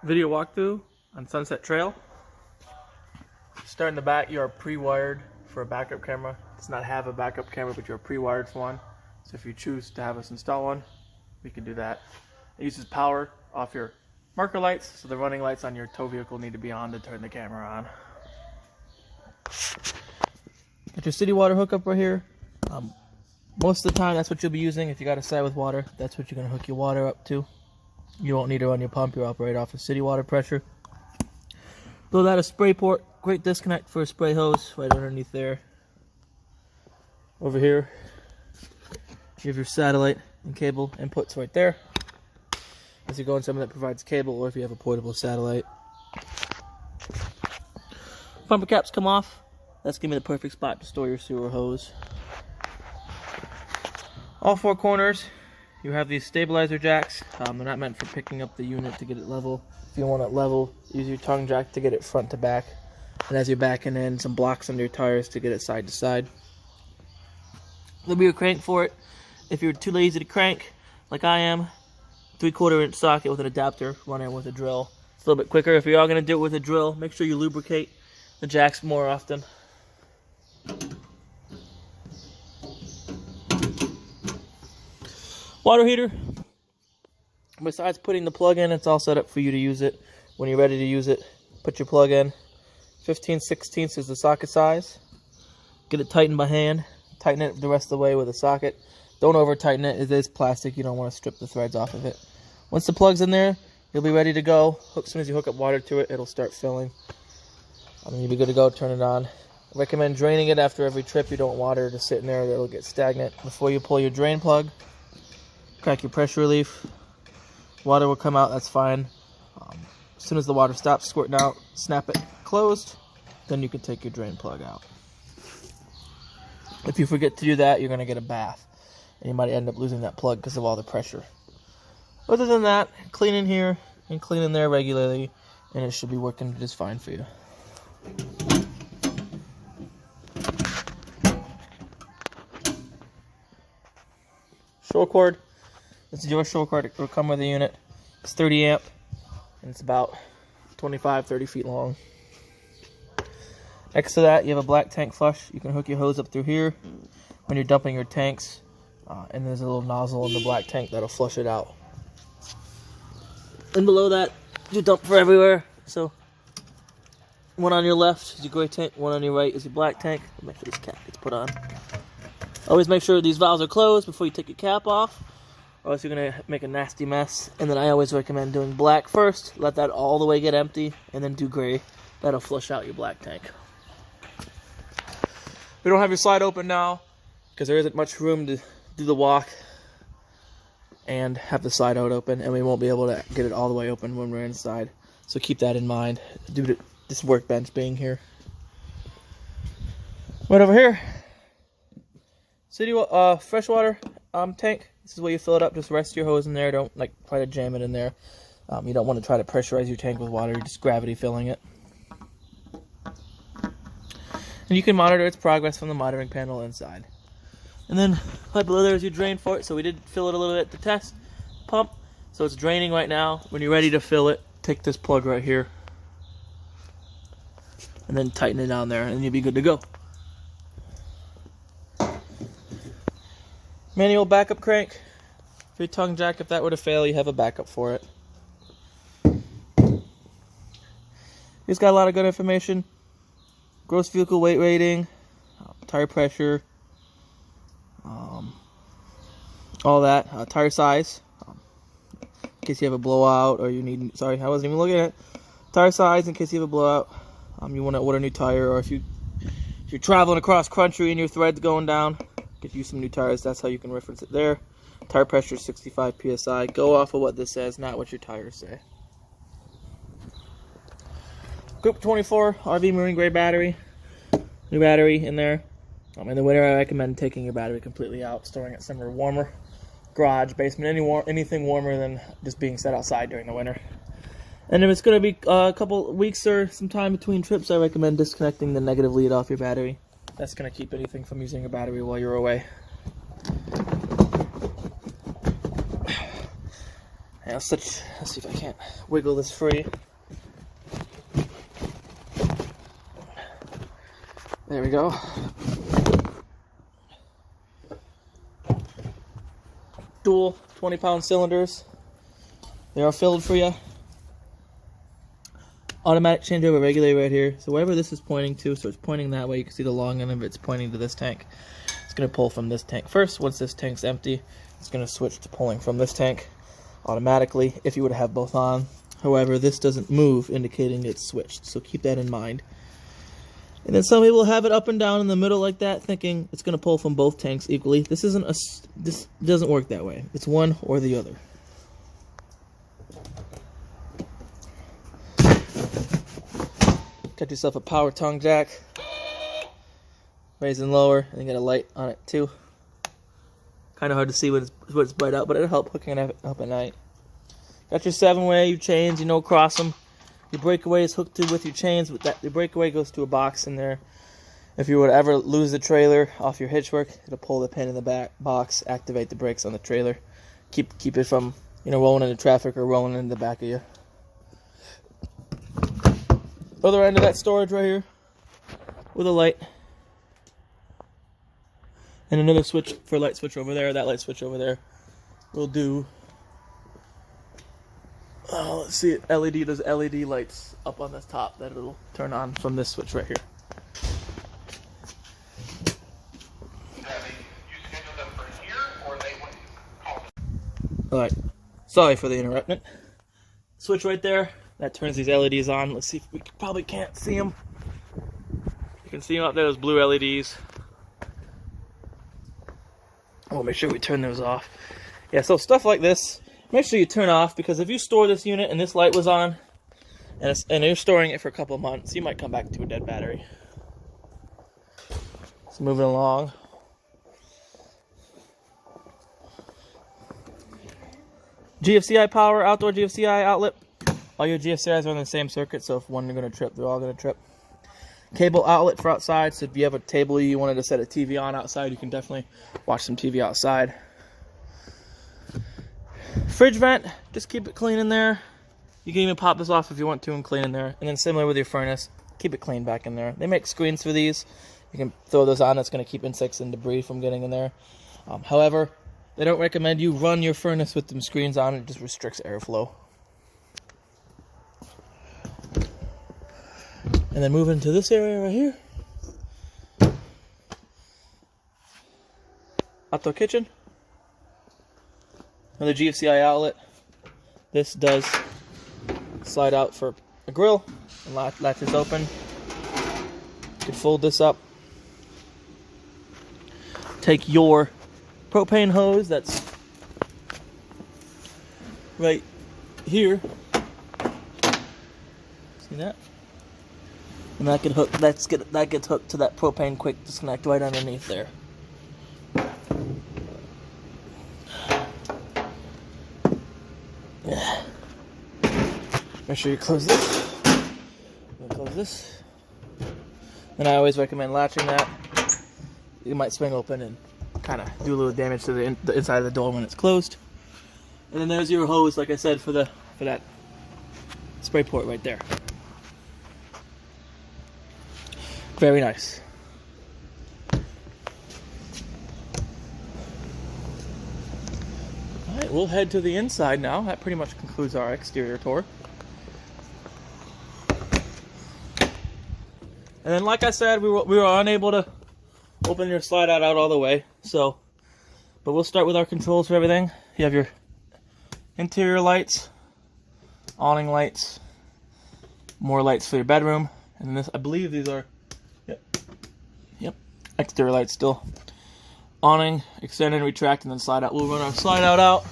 video walkthrough on Sunset Trail. Start in the back, you are pre-wired for a backup camera. It does not have a backup camera, but you're pre-wired for one. So if you choose to have us install one, we can do that. It uses power off your marker lights, so the running lights on your tow vehicle need to be on to turn the camera on. Got your city water hookup right here. Most of the time that's what you'll be using. If you got a side with water, that's what you're going to hook your water up to. You won't need to run your pump, you'll operate off of city water pressure. Below that, a spray port, great disconnect for a spray hose right underneath there. Over here, you have your satellite and cable inputs right there. As you go in something that provides cable, or if you have a portable satellite. Bumper caps come off. That's going to be the perfect spot to store your sewer hose. All four corners, you have these stabilizer jacks. They're not meant for picking up the unit to get it level. If you want it level, use your tongue jack to get it front to back. And as you're backing in, some blocks under your tires to get it side to side. There'll be a crank for it. If you're too lazy to crank, like I am, 3/4 inch socket with an adapter, run it with a drill. It's a little bit quicker. If you are going to do it with a drill, make sure you lubricate the jacks more often. Water heater. Besides putting the plug in, it's all set up for you to use it. When you're ready to use it, put your plug in. 15/16 is the socket size. Get it tightened by hand. Tighten it the rest of the way with a socket. Don't over tighten it. It is plastic. You don't want to strip the threads off of it. Once the plug's in there, you'll be ready to go. As soon as you hook up water to it, it'll start filling. You'll be good to go. Turn it on. I recommend draining it after every trip. You don't want water to sit in there. It'll get stagnant. Before you pull your drain plug, crack your pressure relief. Water will come out. That's fine. As soon as the water stops squirting out, snap it closed. Then you can take your drain plug out. If you forget to do that, you're going to get a bath. And you might end up losing that plug because of all the pressure. Other than that, clean in here and clean in there regularly, and it should be working just fine for you. Show cord. This is your show cord. It will come with the unit. It's 30 amp, and it's about 25-30 feet long. Next to that, you have a black tank flush. You can hook your hose up through here when you're dumping your tanks. And there's a little nozzle in the black tank that'll flush it out. And below that, you dump for everywhere. So, one on your left is your gray tank, one on your right is your black tank. Make sure this cap gets put on. Always make sure these valves are closed before you take your cap off, or else you're going to make a nasty mess. And then I always recommend doing black first, let that all the way get empty, and then do gray. That'll flush out your black tank. We don't have your slide open now, because there isn't much room to do the walk and have the slide out open, and we won't be able to get it all the way open when we're inside. So keep that in mind due to this workbench being here. Right over here, city freshwater tank. This is where you fill it up. Just rest your hose in there. Don't try to jam it in there. You don't want to try to pressurize your tank with water. You're just gravity filling it. And you can monitor its progress from the monitoring panel inside. And then right below there is your drain for it. So we did fill it a little bit to test pump. So it's draining right now. When you're ready to fill it, take this plug right here and then tighten it down there, and you'll be good to go. Manual backup crank. For your tongue jack, if that were to fail, you have a backup for it. It's got a lot of good information. Gross vehicle weight rating, tire pressure, all that, tire size, in case you have a blowout or you need, sorry, I wasn't even looking at it. Tire size in case you have a blowout, you want to order a new tire, or if you're traveling across country and your thread's going down, get you some new tires. That's how you can reference it there. Tire pressure 65 psi. Go off of what this says, not what your tires say. Group 24 RV Marine Gray battery. New battery in there. In the winter, I recommend taking your battery completely out, storing it somewhere warmer. Garage, basement, anything warmer than just being set outside during the winter. And if it's going to be a couple weeks or some time between trips, I recommend disconnecting the negative lead off your battery. That's going to keep anything from using a battery while you're away. Yeah, let's see if I can't wiggle this free. There we go. Dual 20-pound cylinders. They are filled for you. Automatic changeover regulator right here. So wherever this is pointing to, so it's pointing that way, you can see the long end of it's pointing to this tank. It's going to pull from this tank first. Once this tank's empty, it's going to switch to pulling from this tank automatically if you would have both on. However, this doesn't move, indicating it's switched. So keep that in mind. And then some people have it up and down in the middle like that, thinking it's going to pull from both tanks equally. This doesn't work that way. It's one or the other. Got yourself a power tongue jack, raise and lower, and you got a light on it too. Kind of hard to see when it's bright out, but it'll help hooking it up at night. Got your 7-way, your chains, you know, cross them. Your breakaway is hooked to with your chains. With that, your breakaway goes to a box in there. If you would ever lose the trailer off your hitch work, it'll pull the pin in the back box, activate the brakes on the trailer, keep it from, you know, rolling into traffic or rolling into the back of you. Other end of that storage right here with a light and another switch for light switch over there. That light switch over there will do. Let's see, LED does LED lights up on the top that it'll turn on from this switch right here. Alright, sorry for the interruption. Switch right there, that turns these LEDs on. Let's see if we probably can't see them. You can see them up there, those blue LEDs. We'll make sure we turn those off. Yeah, so stuff like this, make sure you turn off, because if you store this unit and this light was on, and you're storing it for a couple of months, you might come back to a dead battery. So moving along. GFCI power, outdoor GFCI outlet. All your GFCIs are on the same circuit, so if one are going to trip, they're all going to trip. Cable outlet for outside, so if you have a table you wanted to set a TV on outside, you can definitely watch some TV outside. Fridge vent, just keep it clean in there. You can even pop this off if you want to and clean in there. And then similar with your furnace, keep it clean back in there. They make screens for these. You can throw those on, that's going to keep insects and debris from getting in there. However, they don't recommend you run your furnace with them screens on. It just restricts airflow. And then move into this area right here. Outdoor kitchen. Another GFCI outlet. This does slide out for a grill and latches open. You can fold this up. Take your propane hose that's right here. See that? And that gets hooked to that propane quick disconnect right underneath there. Make sure you close this. Close this. And I always recommend latching that. You might swing open and kind of do a little damage to the inside of the door when it's closed. And then there's your hose, like I said, for that spray port right there. Very nice. Alright, we'll head to the inside now. That pretty much concludes our exterior tour. And then, like I said, we were unable to open your slide out all the way. So, but we'll start with our controls for everything. You have your interior lights, awning lights, more lights for your bedroom, and this, I believe these are, yep, exterior lights still. Awning, extend and retract, and then slide out. We'll run our slide out.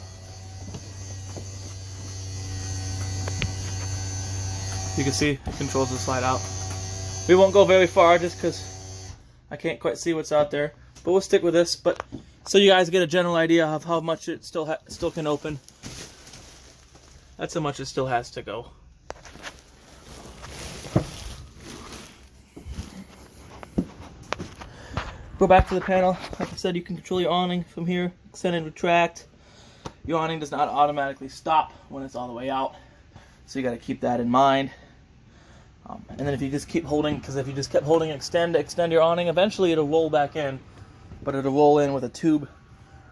You can see it controls the slide out. We won't go very far just because I can't quite see what's out there, but we'll stick with this. But so you guys get a general idea of how much it still can open. That's how much it still has to go. Go back to the panel. Like I said, you can control your awning from here, extend and retract. your awning does not automatically stop when it's all the way out. So you got to keep that in mind. And then if you just keep holding, because if you just kept holding extend your awning, eventually it'll roll back in. But it'll roll in with a tube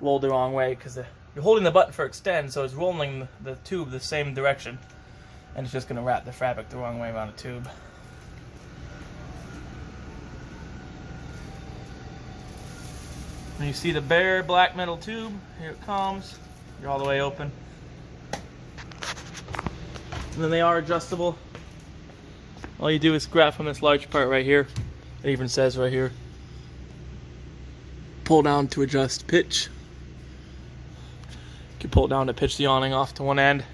rolled the wrong way, because you're holding the button for extend, so it's rolling the tube the same direction. And it's just going to wrap the fabric the wrong way around the tube. And you see the bare black metal tube, here it comes. You're all the way open. And then they are adjustable. All you do is grab from this large part right here. It even says right here, pull down to adjust pitch. You can pull it down to pitch the awning off to one end.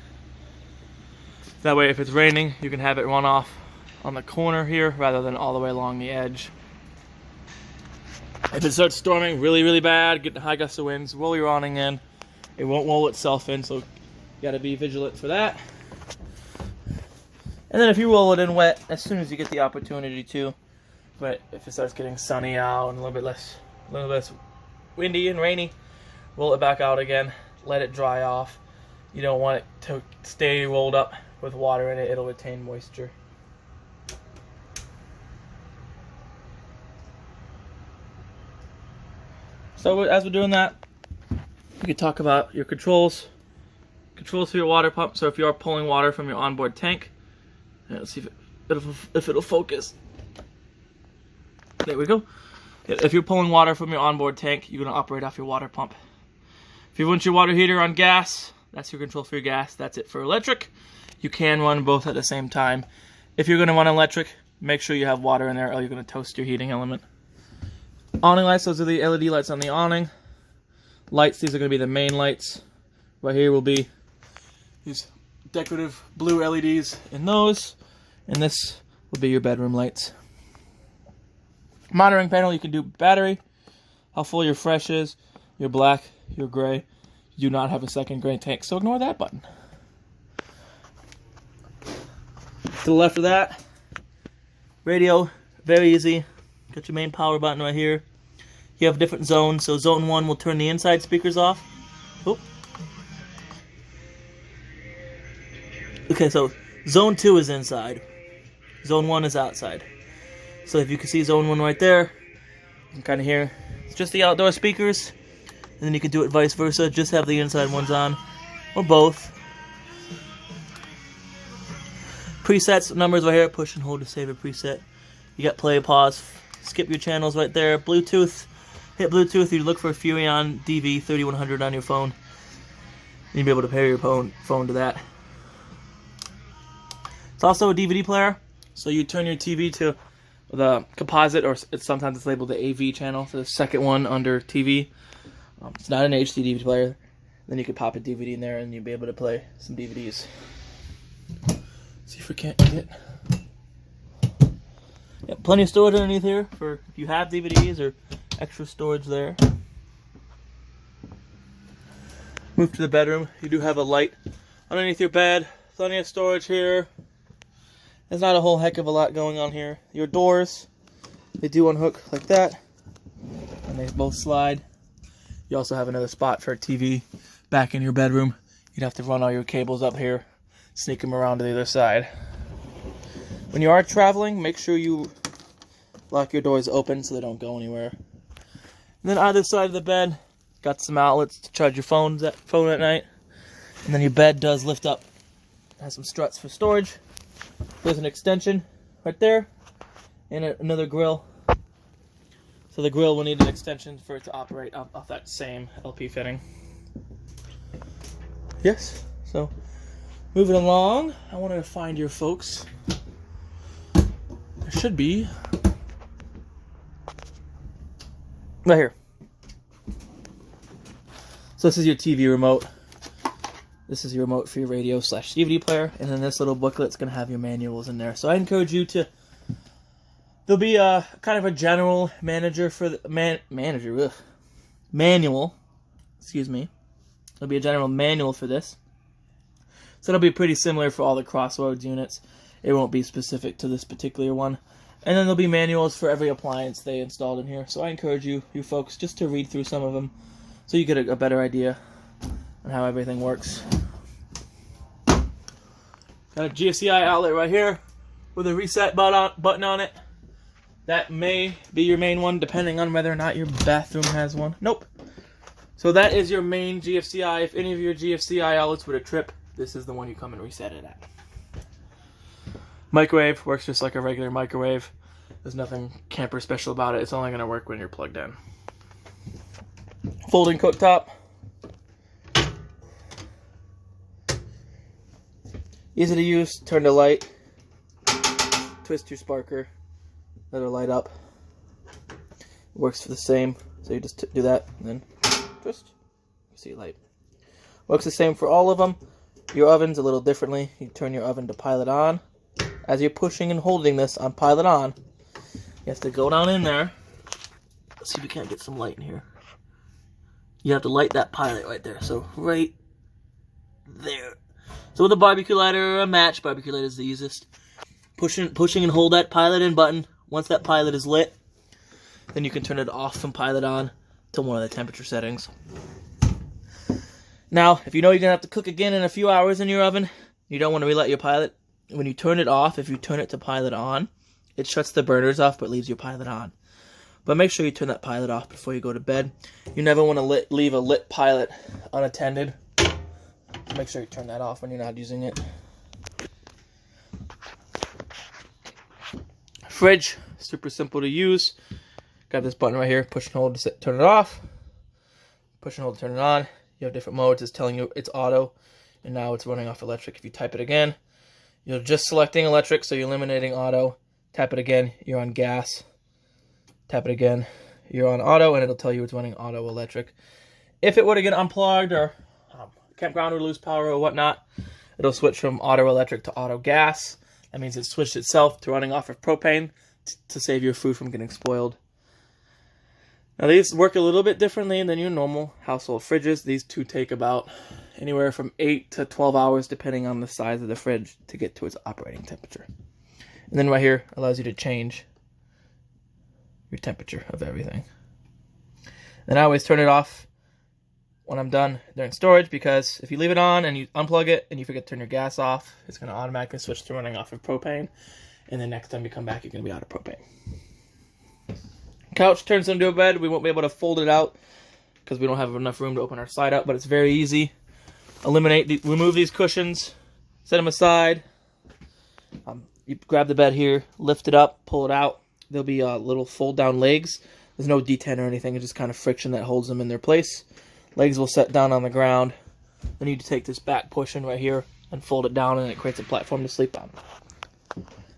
That way if it's raining, you can have it run off on the corner here rather than all the way along the edge. If it starts storming really, really bad, getting high gusts of winds, roll your awning in. It won't roll itself in, so you gotta be vigilant for that. And then if you roll it in wet, as soon as you get the opportunity to, but if it starts getting sunny out and a little bit less windy and rainy, roll it back out again, let it dry off. You don't want it to stay rolled up with water in it, it'll retain moisture. So as we're doing that, you can talk about your controls. Controls for your water pump. So if you are pulling water from your onboard tank, let's see if it'll focus. There we go. If you're pulling water from your onboard tank, you're going to operate off your water pump. If you want your water heater on gas, that's your control for your gas. That's it for electric. You can run both at the same time. If you're going to run electric, make sure you have water in there or you're going to toast your heating element. Awning lights, those are the LED lights on the awning. Lights, these are going to be the main lights. Right here will be these decorative blue LEDs in those. And this will be your bedroom lights. Monitoring panel, you can do battery, how full your fresh is, your black, your gray. You do not have a second gray tank, so ignore that button. To the left of that, radio, very easy. Got your main power button right here. You have different zones, so zone 1 will turn the inside speakers off. Oop. Okay, so zone 2 is inside. Zone 1 is outside. So if you can see zone 1 right there, you can kind of hear it's just the outdoor speakers. And then you can do it vice versa, just have the inside ones on, or both. Presets, numbers right here, push and hold to save a preset. You got play, pause, skip your channels right there. Bluetooth, hit Bluetooth, you look for Furrion DV3100 on your phone. You'll be able to pair your phone to that. It's also a DVD player, so you turn your TV to the composite, or sometimes it's labeled the AV channel, so the second one under TV. It's not an HD DVD player. Then you could pop a DVD in there and you'll be able to play some DVDs. See if we can't get... Yeah, plenty of storage underneath here for if you have DVDs or extra storage there. Move to the bedroom. You do have a light underneath your bed. Plenty of storage here. There's not a whole heck of a lot going on here. Your doors, they do unhook like that, and they both slide. You also have another spot for a TV back in your bedroom. You'd have to run all your cables up here, sneak them around to the other side. When you are traveling, make sure you lock your doors open so they don't go anywhere. And then either side of the bed, got some outlets to charge your phone at night. And then your bed does lift up. It has some struts for storage. There's an extension right there, and another grill. So the grill will need an extension for it to operate off that same LP fitting. Yes, so moving along, I wanted to find your folks. There should be right here. So this is your TV remote. This is your remote for your radio / DVD player, and then this little booklet's going to have your manuals in there. So I encourage you to, there'll be a kind of a general manager for the, manual, excuse me. There'll be a general manual for this. So it'll be pretty similar for all the Crossroads units. It won't be specific to this particular one. And then there'll be manuals for every appliance they installed in here. So I encourage you folks, just to read through some of them so you get a better idea on how everything works. Got a GFCI outlet right here with a reset button on it. That may be your main one, depending on whether or not your bathroom has one. Nope. So that is your main GFCI. If any of your GFCI outlets were to trip, this is the one you come and reset it at. Microwave works just like a regular microwave. There's nothing camper special about it. It's only going to work when you're plugged in. Folding cooktop. Easy to use. Turn the light. Twist your sparker. Let it light up. Works for the same. So you just do that and then twist. See light. Works the same for all of them. Your oven's a little differently. You turn your oven to pilot on. As you're pushing and holding this on pilot on, you have to go down in there. Let's see if we can't get some light in here. You have to light that pilot right there. So right there. So with a barbecue lighter or a match, barbecue lighter is the easiest. Pushing and hold that pilot in button. Once that pilot is lit, then you can turn it off and pilot on to one of the temperature settings. Now, if you know you're going to have to cook again in a few hours in your oven, you don't want to relit your pilot. When you turn it off, if you turn it to pilot on, it shuts the burners off but leaves your pilot on. But make sure you turn that pilot off before you go to bed. You never want to leave a lit pilot unattended. So make sure you turn that off when you're not using it. Fridge, super simple to use. Got this button right here, push and hold to turn it off. Push and hold to turn it on. You have different modes. It's telling you it's auto, and now it's running off electric. If you type it again, you're just selecting electric, so you're eliminating auto. Tap it again, you're on gas. Tap it again, you're on auto, and it'll tell you it's running auto electric. If it were to get unplugged or campground or lose power or whatnot, it'll switch from auto electric to auto gas. That means it switched itself to running off of propane to save your food from getting spoiled. Now these work a little bit differently than your normal household fridges. These two take about anywhere from 8 to 12 hours depending on the size of the fridge to get to its operating temperature. And then right here allows you to change your temperature of everything. Then I always turn it off when I'm done during storage, because if you leave it on and you unplug it and you forget to turn your gas off, it's going to automatically switch to running off of propane. And then next time you come back, you're going to be out of propane. Couch turns into a bed. We won't be able to fold it out because we don't have enough room to open our slide out, but it's very easy. Remove these cushions, set them aside. You grab the bed here, lift it up, pull it out. There'll be little fold down legs. There's no detent or anything. It's just kind of friction that holds them in their place. Legs will set down on the ground. Then you take this back portion right here and fold it down, and it creates a platform to sleep on.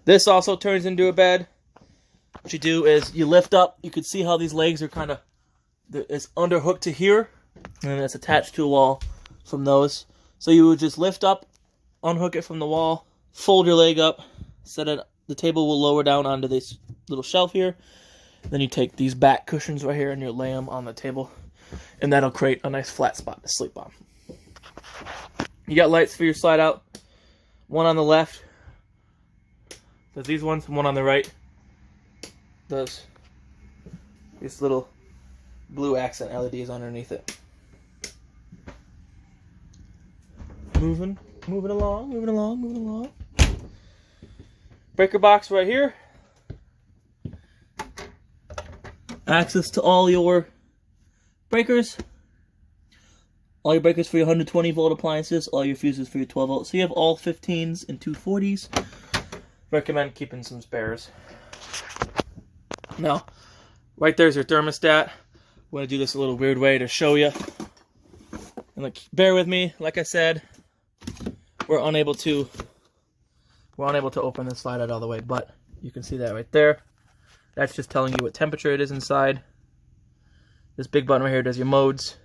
This also turns into a bed. What you do is you lift up. You can see how these legs are kind of, it's underhooked to here, and then it's attached to a wall from those. So you would just lift up, unhook it from the wall, fold your leg up, set it. The table will lower down onto this little shelf here. Then you take these back cushions right here and you lay them on the table, and that'll create a nice flat spot to sleep on. You got lights for your slide out. One on the left. There's these ones, one on the right. These little blue accent LEDs underneath it. Moving along. Breaker box right here. Access to all your breakers. All your breakers for your 120 volt appliances. All your fuses for your 12 volt. So you have all 15s and 240s. Recommend keeping some spares. Now, right there's your thermostat. I'm going to do this a little weird way to show you. And bear with me. Like I said, we're unable to open this slide out all the way, but you can see that right there. That's just telling you what temperature it is inside. This big button right here does your modes.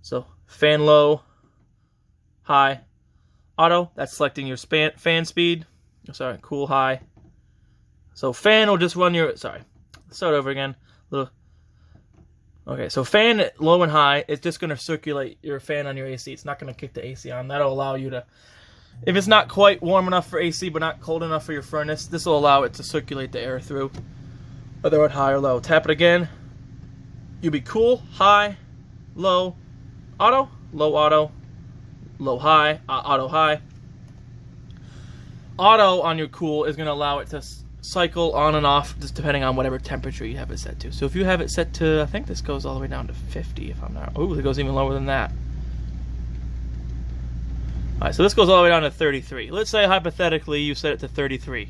So fan low, high, auto. That's selecting your fan speed. Sorry, cool, high. So fan will just run your, sorry, start over again. Okay, so fan low and high, it's just going to circulate your fan on your AC. It's not going to kick the AC on. That'll allow you to, if it's not quite warm enough for AC but not cold enough for your furnace, this will allow it to circulate the air through, whether it's high or low. Tap it again. You'll be cool, high, low, auto. low auto, low high, auto high. Auto on your cool is going to allow it to cycle on and off just depending on whatever temperature you have it set to. So if you have it set to, I think this goes all the way down to 50 if I'm not, oh, it goes even lower than that. Alright, so this goes all the way down to 33. Let's say hypothetically you set it to 33.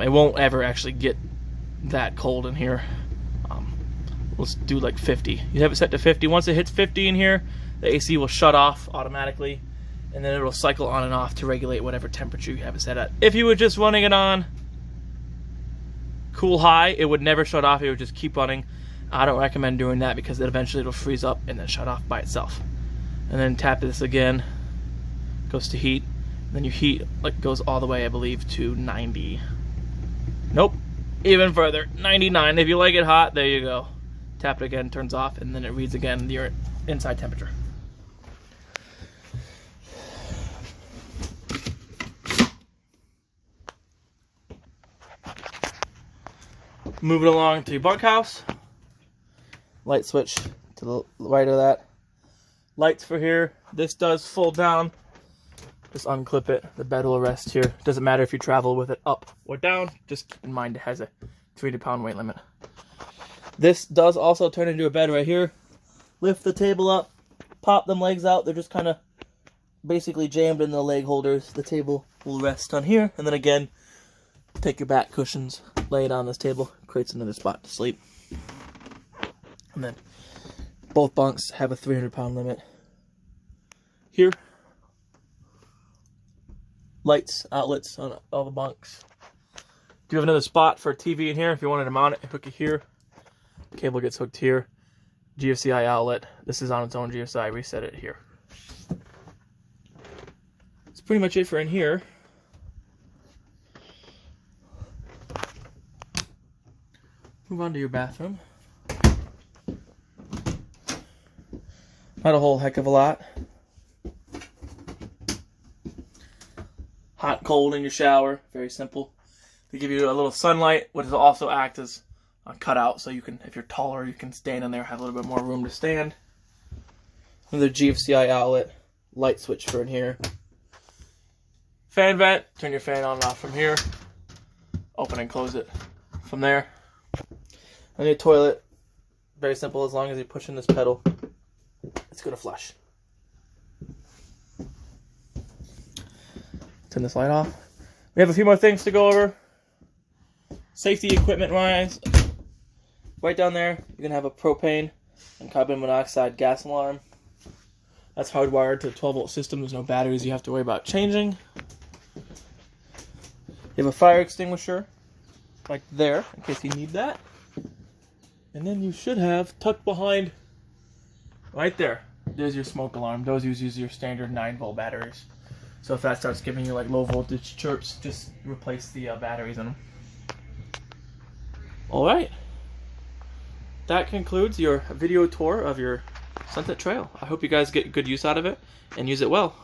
It won't ever actually get that cold in here. Let's do like 50. You have it set to 50. Once it hits 50 in here, the AC will shut off automatically, and then it'll cycle on and off to regulate whatever temperature you have it set at. If you were just running it on cool high, it would never shut off. It would just keep running. I don't recommend doing that because eventually it'll freeze up and then shut off by itself. And then tap this again, goes to heat. And then your heat like goes all the way, I believe, to 90. Nope, even further, 99. If you like it hot, there you go. Tap it again, turns off, and then it reads again your inside temperature. Move it along to your bunkhouse. Light switch to the right of that. Lights for here. This does fold down. Just unclip it. The bed will rest here. Doesn't matter if you travel with it up or down. Just keep in mind it has a 300-pound weight limit. This does also turn into a bed right here. Lift the table up, pop them legs out. They're just kind of basically jammed in the leg holders. The table will rest on here. And then again, take your back cushions, lay it on this table. Creates another spot to sleep. And then both bunks have a 300-pound limit. Here, lights, outlets on all the bunks. Do you have another spot for a TV in here? If you wanted to mount it, hook it here. Cable gets hooked here. GFCI outlet. This is on its own GFCI. Reset it here. That's pretty much it for in here. Move on to your bathroom. Not a whole heck of a lot. Hot, cold in your shower. Very simple. They give you a little sunlight, which will also act as a cutout, so you can, if you're taller, you can stand in there, have a little bit more room to stand. Another GFCI outlet, light switch for in here. Fan vent, turn your fan on and off from here. Open and close it from there. And your toilet, very simple, as long as you're pushing this pedal, it's going to flush. Turn this light off. We have a few more things to go over. Safety equipment wise, right down there, you're going to have a propane and carbon monoxide gas alarm. That's hardwired to a 12-volt system. There's no batteries you have to worry about changing. You have a fire extinguisher, like there, in case you need that. And then you should have, tucked behind, right there, there's your smoke alarm. Those use your standard 9-volt batteries. So if that starts giving you like low voltage chirps, just replace the batteries in them. Alright. That concludes your video tour of your Sunset Trail. I hope you guys get good use out of it and use it well.